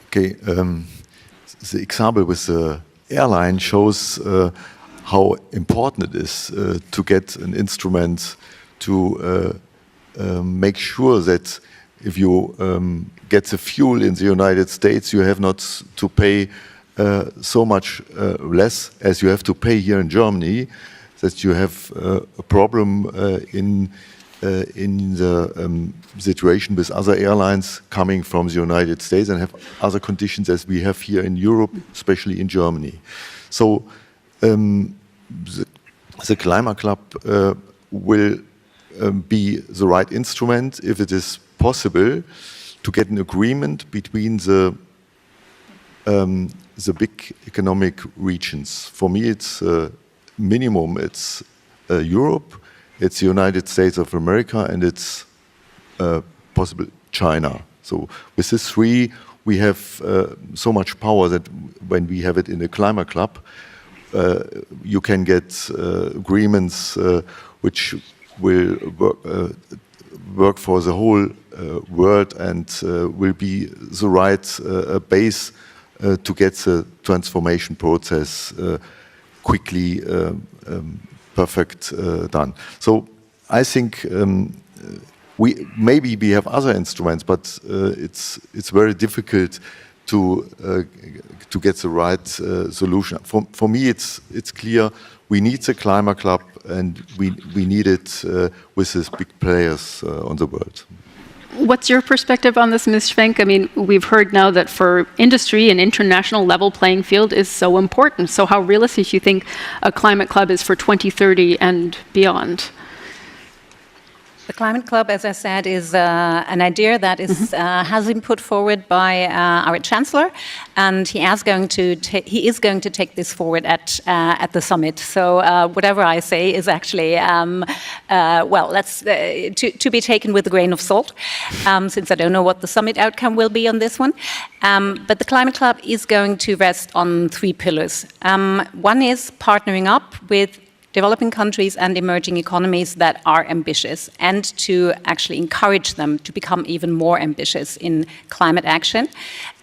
Okay, the example with the airline shows how important it is to get an instrument to make sure that if you get the fuel in the United States, you have not to pay so much less as you have to pay here in Germany, that you have a problem in the situation with other airlines coming from the United States and have other conditions as we have here in Europe, especially in Germany. So the Climate Club will be the right instrument if it is possible to get an agreement between the big economic regions. For me, it's minimum. It's Europe, it's the United States of America, and it's possible China. So with these three, we have so much power that when we have it in the Climate Club, you can get agreements which will work for the whole world and will be the right base to get the transformation process quickly perfect done. So I think we have other instruments, but it's very difficult to get the right solution. For me, it's clear we need the Climate Club, and we need it with these big players on the world. What's your perspective on this, Ms. Schwenk? I mean, we've heard now that for industry, an international level playing field is so important. So how realistic do you think a climate club is for 2030 and beyond? The Climate Club, as I said, is an idea that has been put forward by our Chancellor, and he is going to take this forward at the summit. So whatever I say is actually, to be taken with a grain of salt, since I don't know what the summit outcome will be on this one. But the Climate Club is going to rest on three pillars. One is partnering up with developing countries and emerging economies that are ambitious, and to actually encourage them to become even more ambitious in climate action.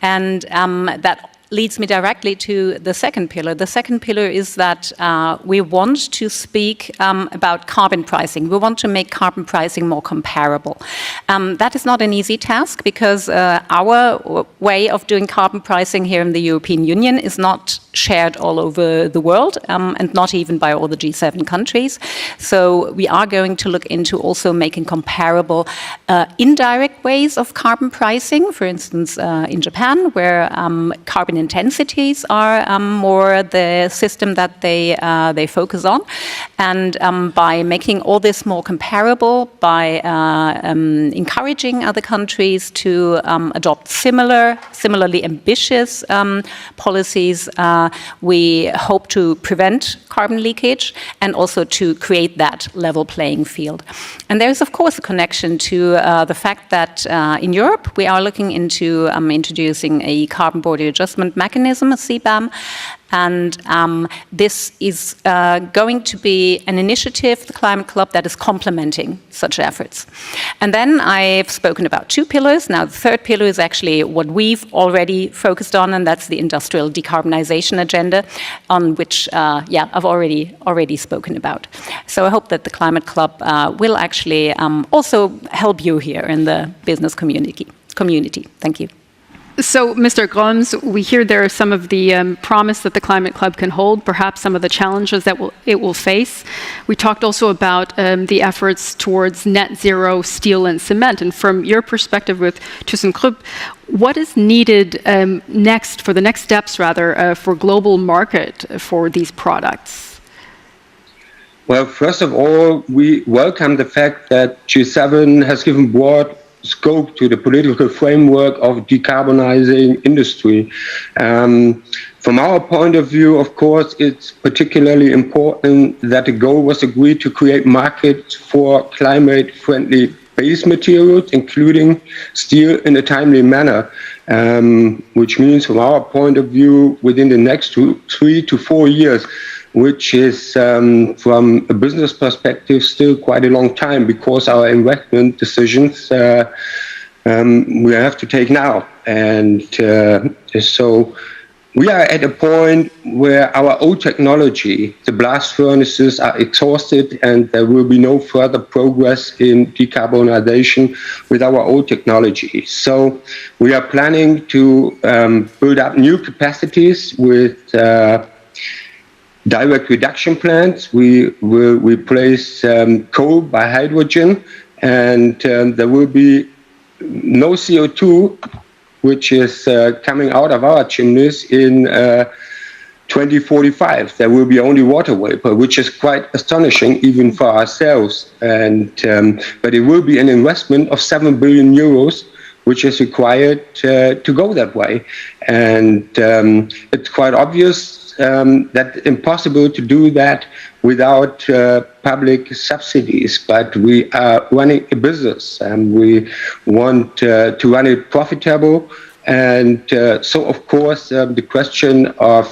And that leads me directly to the second pillar. The second pillar is that we want to speak about carbon pricing. We want to make carbon pricing more comparable. That is not an easy task, because our way of doing carbon pricing here in the European Union is not shared all over the world, and not even by all the G7 countries. So we are going to look into also making comparable indirect ways of carbon pricing, for instance, in Japan, where carbon intensities are more the system that they focus on. And by making all this more comparable, by encouraging other countries to adopt similarly ambitious policies, we hope to prevent carbon leakage and also to create that level playing field. And there is, of course, a connection to the fact that in Europe we are looking into introducing a carbon border adjustment mechanism, a CBAM, And this is going to be an initiative, the Climate Club, that is complementing such efforts. And then I've spoken about 2 pillars. Now, the third pillar is actually what we've already focused on, and that's the industrial decarbonization agenda, on which, I've already spoken about. So I hope that the Climate Club will actually also help you here in the business community. Thank you. So, Mr. Groms, we hear there are some of the promise that the Climate Club can hold, perhaps some of the challenges that it will face. We talked also about the efforts towards net zero steel and cement. And from your perspective with ThyssenKrupp, what is needed next, for the next steps rather, for global market for these products? Well, first of all, we welcome the fact that G7 has given broad scope to the political framework of decarbonizing industry. From our point of view, of course, it's particularly important that the goal was agreed to create markets for climate-friendly base materials, including steel, in a timely manner, which means from our point of view, within the next 3 to 4 years, which is, from a business perspective, still quite a long time, because our investment decisions we have to take now. And so we are at a point where our old technology, the blast furnaces, are exhausted, and there will be no further progress in decarbonization with our old technology. So we are planning to build up new capacities with direct reduction plants. We will replace coal by hydrogen, and there will be no CO2, which is coming out of our chimneys in 2045. There will be only water vapor, which is quite astonishing even for ourselves. And but it will be an investment of 7 billion euros, which is required to go that way. And it's quite obvious that it's impossible to do that without public subsidies. But we are running a business, and we want to run it profitable. And so, of course, the question of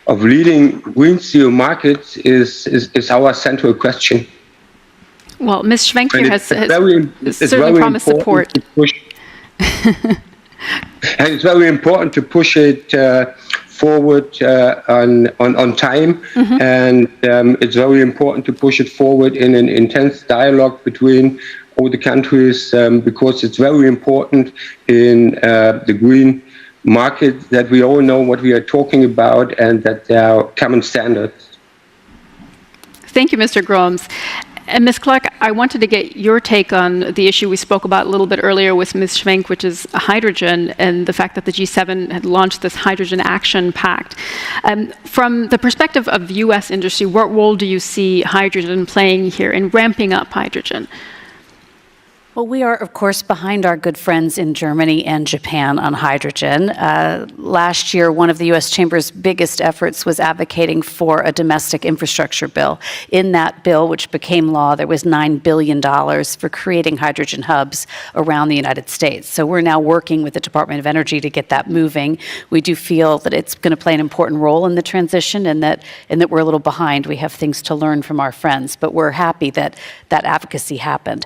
leading green steel markets is our central question. Well, Ms. Schwenk here has certainly promised support. And it's very important to push it forward on time, and it's very important to push it forward in an intense dialogue between all the countries, because it's very important in the green market that we all know what we are talking about and that there are common standards. Thank you, Mr. Groms. And Ms. Clark, I wanted to get your take on the issue we spoke about a little bit earlier with Ms. Schwenk, which is hydrogen, and the fact that the G7 had launched this Hydrogen Action Pact. From the perspective of the U.S. industry, what role do you see hydrogen playing here in ramping up hydrogen? Well, we are, of course, behind our good friends in Germany and Japan on hydrogen. Last year, one of the U.S. Chamber's biggest efforts was advocating for a domestic infrastructure bill. In that bill, which became law, there was $9 billion for creating hydrogen hubs around the United States. So we're now working with the Department of Energy to get that moving. We do feel that it's going to play an important role in the transition, and that we're a little behind. We have things to learn from our friends, but we're happy that that advocacy happened.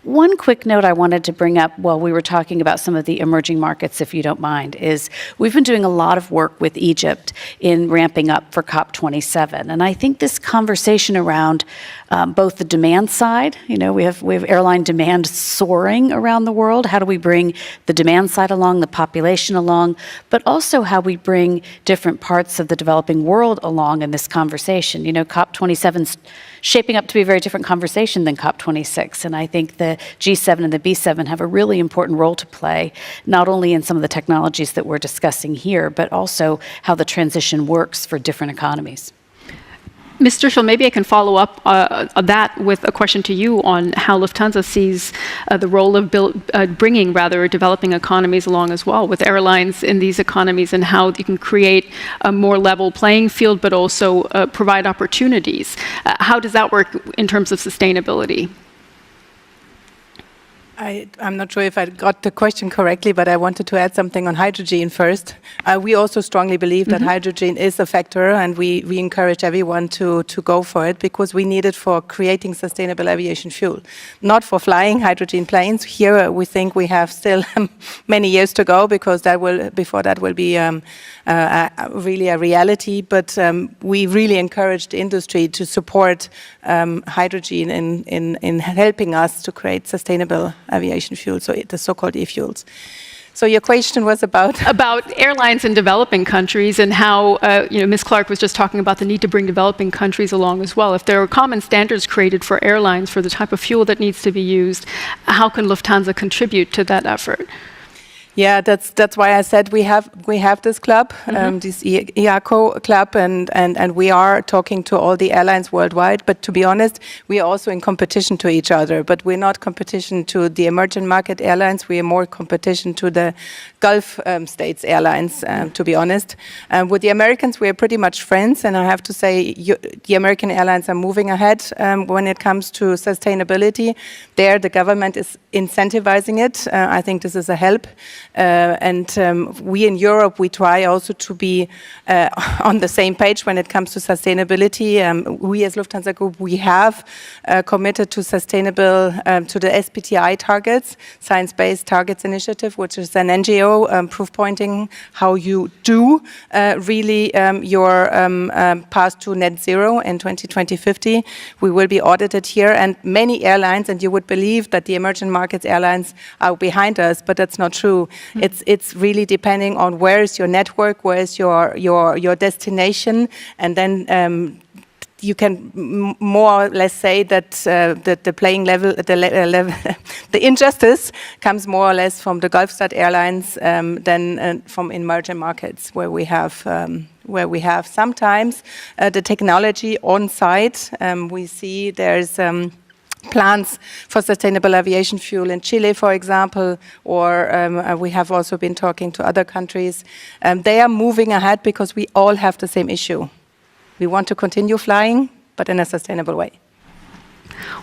One quick note I wanted to bring up while we were talking about some of the emerging markets, if you don't mind, is we've been doing a lot of work with Egypt in ramping up for COP27. And I think this conversation around both the demand side, we have airline demand soaring around the world. How do we bring the demand side along, the population along, but also how we bring different parts of the developing world along in this conversation. COP27's shaping up to be a very different conversation than COP26. And I think the G7 and the B7 have a really important role to play, not only in some of the technologies that we're discussing here, but also how the transition works for different economies. Mr. Schill, maybe I can follow up on that with a question to you on how Lufthansa sees the role of bringing developing economies along as well with airlines in these economies, and how you can create a more level playing field, but also provide opportunities. How does that work in terms of sustainability? I'm not sure if I got the question correctly, but I wanted to add something on hydrogen first. We also strongly believe that hydrogen is a factor, and we encourage everyone to go for it because we need it for creating sustainable aviation fuel, not for flying hydrogen planes. Here we think we have still many years to go because before that will be really a reality. But we really encourage the industry to support hydrogen in helping us to create sustainable aviation fuel, so the so-called e-fuels. So your question was about airlines in developing countries and how Ms. Clark was just talking about the need to bring developing countries along as well. If there are common standards created for airlines for the type of fuel that needs to be used, how can Lufthansa contribute to that effort? Yeah, that's why I said we have this club, this IACO club, and we are talking to all the airlines worldwide. But to be honest, we are also in competition to each other. But we're not competition to the emerging market airlines. We are more competition to the Gulf states airlines, to be honest. With the Americans, we are pretty much friends, and I have to say the American airlines are moving ahead when it comes to sustainability. There, the government is incentivizing it. I think this is a help. We in Europe, we try also to be on the same page when it comes to sustainability. We as Lufthansa Group, we have committed to sustainable, to the SBTI targets, Science-Based Targets Initiative, which is an NGO proof pointing how you do really your path to net zero in 2050. We will be audited here, and many airlines, and you would believe that the emerging markets airlines are behind us, but that's not true. It's really depending on where is your network, where is your destination, and then you can more or less say that the playing level, the injustice comes more or less from the Gulfstat Airlines than from emerging markets, where we have sometimes the technology on site. We see there's plans for sustainable aviation fuel in Chile, for example, or we have also been talking to other countries. They are moving ahead because we all have the same issue. We want to continue flying, but in a sustainable way.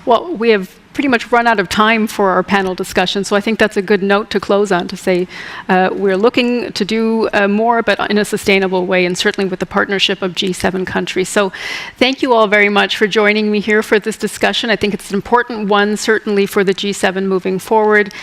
Well, we have pretty much run out of time for our panel discussion, so I think that's a good note to close on, to say we're looking to do more, but in a sustainable way, and certainly with the partnership of G7 countries. So thank you all very much for joining me here for this discussion. I think it's an important one, certainly for the G7 moving forward.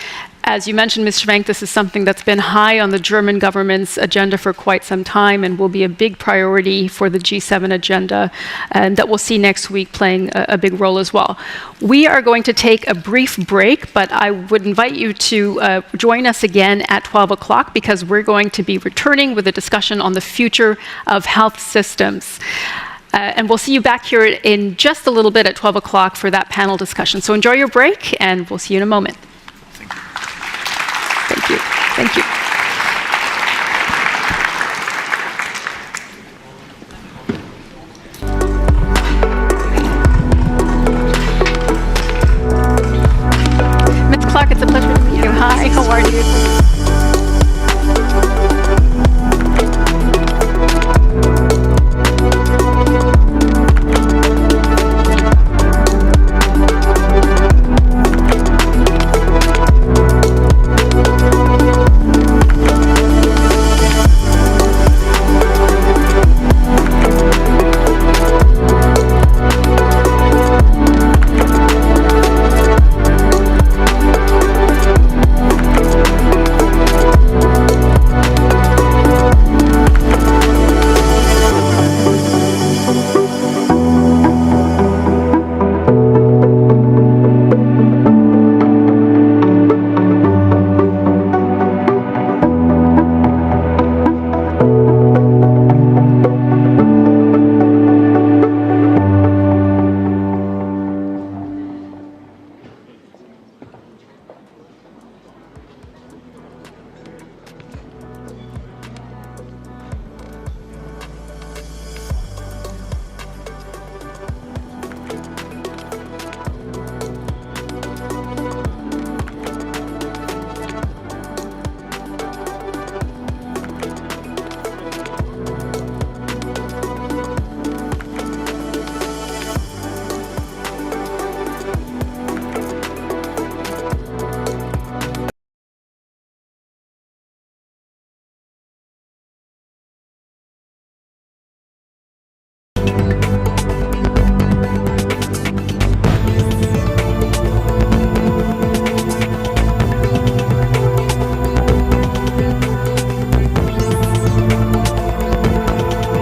As you mentioned, Ms. Schwenk, this is something that's been high on the German government's agenda for quite some time and will be a big priority for the G7 agenda, and that we'll see next week playing a big role as well. We are going to take a brief break, but I would invite you to join us again at 12 o'clock because we're going to be returning with a discussion on the future of health systems. And we'll see you back here in just a little bit at 12 o'clock for that panel discussion. So enjoy your break, and we'll see you in a moment. Thank you. Thank you. Ms. Clark, it's a pleasure to meet you. Hi, how are you?